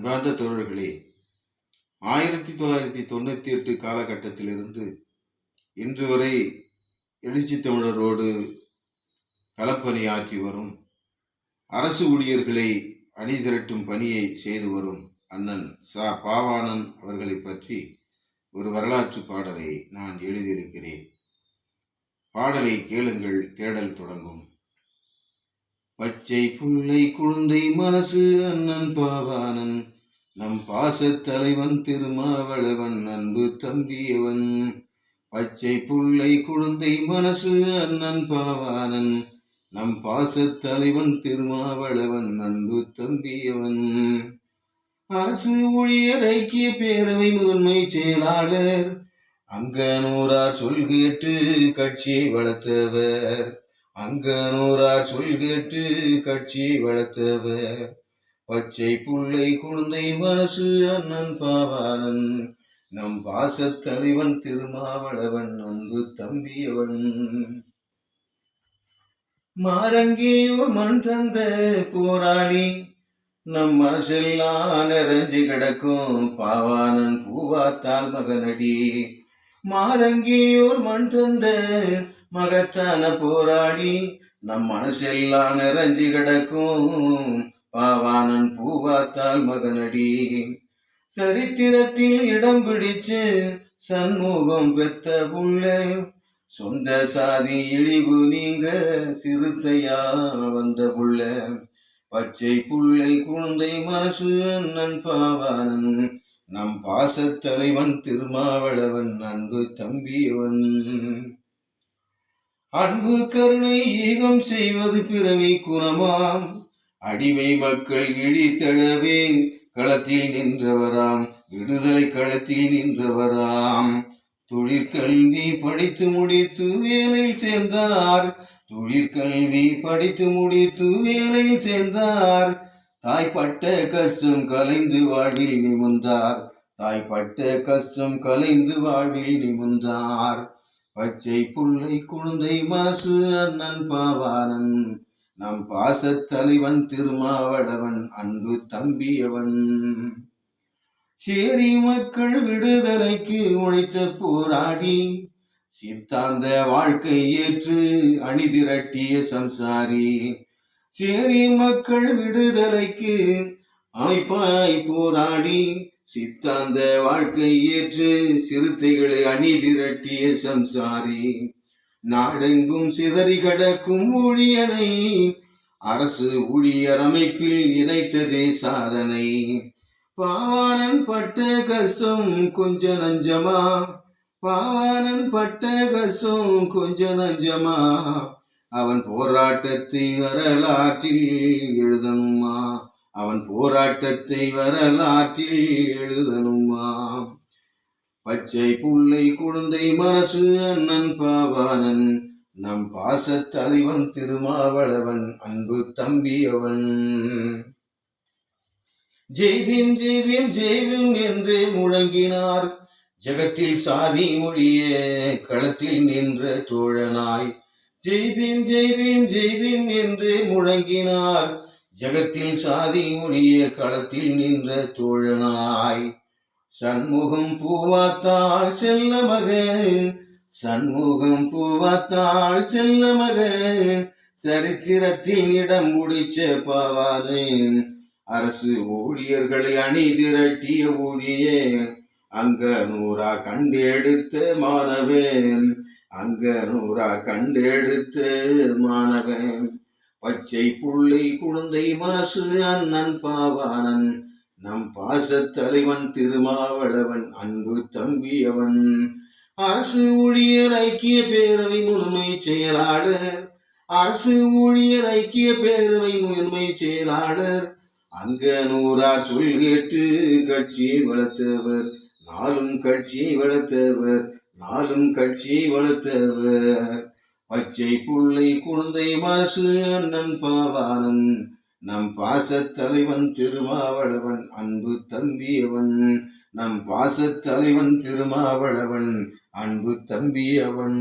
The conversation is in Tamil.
அன்பார்ந்த தோழர்களே, 1998 காலகட்டத்திலிருந்து இன்று வரை எழுச்சி தமிழரோடு களப்பணியாற்றி வரும் அரசு ஊழியர்களை அணிதிரட்டும் பணியை செய்து வரும் அண்ணன் பாவாணன் அவர்களை பற்றி ஒரு வரலாற்று பாடலை நான் எழுதியிருக்கிறேன். பாடலை கேளுங்கள், தேடல் தொடங்கும். பச்சை புள்ளை குழந்தை மனசு அண்ணன் பாவாணன், நம் பாசத் தலைவன் திருமாவளவன் அன்பு தம்பியவன். பச்சை புள்ளை குழந்தை மனசு அண்ணன் பாவாணன், நம் பாசத் தலைவன் திருமாவளவன் அன்பு தம்பியவன். அரசு ஊழியர் ஐக்கிய பேரவை முதன்மை செயலாளர், அங்கனூரார் சொல் கேட்டு கட்சியை வளர்த்தவர். அங்கனூரார் சொல் கேட்டு கட்சியை வளர்த்தவர். பச்சை புள்ளை குழந்தை மனசு அண்ணன் பாவாணன், நம் பாசத் தலைவன் திருமாவளவன் அன்பு தம்பியவன். மாரங்கேயோர் மண் தந்த போராளி, நம் மனசெல்லாம் நிறைஞ்சு கிடக்கும் பாவாணன் பூவாத்தால் மகனடி. மாரங்கேயோர் மண் தந்த மகத்தான போராடி, நம் மனசெல்லாம் நிறைஞ்சு கிடக்கும் பாவாணன் பூவாத்தால் மகனடி. சரித்திரத்தில் இடம் பிடிச்சு சண்முகம் பெத்த புள்ள, சொந்த சாதி இழிவு நீங்க சிறுத்தையா வந்த புள்ள. பச்சை புள்ளை குழந்தை மனசு அண்ணன் பாவாணன், நம் பாசத் தலைவன் திருமாவளவன் அன்பு தம்பியவன். அன்பு கருணை ஈகம் செய்வது பிறவி குணமாம், அடிமை மக்கள் இழித்தழவே களத்தில் நின்றவராம், விடுதலை களத்தில் நின்றவராம். தொழிற்கல்வி படித்து முடித்து வேலையில் சேர்ந்தார், தொழிற்கல்வி படித்து முடித்து வேலையில் சேர்ந்தார். தாய்ப்பட்ட கஷ்டம் கலைந்து வாழ்வில் நிமிர்ந்தார், தாய்ப்பட்ட கஷ்டம் கலைந்து வாழ்வில் நிமிர்ந்தார். பச்சை புள்ளை குழந்தை மனசு அண்ணன் பாவாணன், நம் பாசத் தலைவன் திருமாவளவன் அன்பு தம்பியவன். சேரி மக்கள் விடுதலைக்கு உழைத்த போராடி, சித்தாந்த வாழ்க்கை ஏற்று அணிதிரட்டிய சம்சாரி. சேரி மக்கள் விடுதலைக்கு அமைப்பாய் போராடி, சித்தாந்த வாழ்க்கை ஏற்று சிறுத்தைகளை அணிதிரட்டிய சம்சாரி. நாடெங்கும் சிதறி கிடக்கும் ஊழியனை அரசு ஊழியர் அமைப்பில் இணைத்ததே சாதனை. பாவாணன் பட்ட கஷ்டம் கொஞ்ச நஞ்சமா, பாவாணன் பட்ட கஷ்டம் கொஞ்ச நஞ்சமா, அவன் போராட்டத்தை வரலாற்றில் எழுதணுமா, அவன் போராட்டத்தை வரலாற்றில் எழுதணுமா. பச்சை புள்ளை குழந்தை மனசு அண்ணன் பாவாணன், நம் பாசத் தலைவன் திருமாவளவன் அன்பு தம்பியவன். ஜெய்பீம் ஜெய்பீம் ஜெய்பீம் என்று முழங்கினார், ஜகத்தில் சாதி மொழிய களத்தில் நின்ற தோழனாய். ஜெய்பீம் ஜெய்பீம் ஜெய்பீம் என்று முழங்கினார், ஜகத்தில் சாதி மொழிய களத்தில் நின்ற தோழனாய். சண்முகம் பூவாத்தாள் செல்ல மக, சண்முகம் பூவாத்தாள் செல்ல மக, சரித்திரத்தில் இடம் பிடிச்ச பாவாணன், அரசு ஊழியர்களை அணிதிரட்டிய ஊழியே. அங்க நூறா கண்டெடுத்த மாணவன், அங்க நூறா கண்டெடுத்த மாணவன். பச்சை புள்ளை குழந்தை மனசு அண்ணன் பாவாணன், நம் பாசத் தலைவன் திருமாவளவன் அன்பு தம்பியவன். அரசு ஊழியர் ஐக்கிய பேரவை முதன்மை செயலாளர், அரசு ஊழியர் ஐக்கிய பேரவை முதன்மை செயலாளர். அங்கனூரார் சொல் கேட்டு கட்சியை வளர்த்தவர், நாளும் கட்சியை வளர்த்தவர், நாளும் கட்சியை வளர்த்தவர். பச்சை புள்ளை குழந்தை மனசு அண்ணன் பாவாணன், நம் பாசத் தலைவன் திருமாவளவன் அன்பு தம்பியவன். நம் பாசத் தலைவன் திருமாவளவன் அன்பு தம்பியவன்.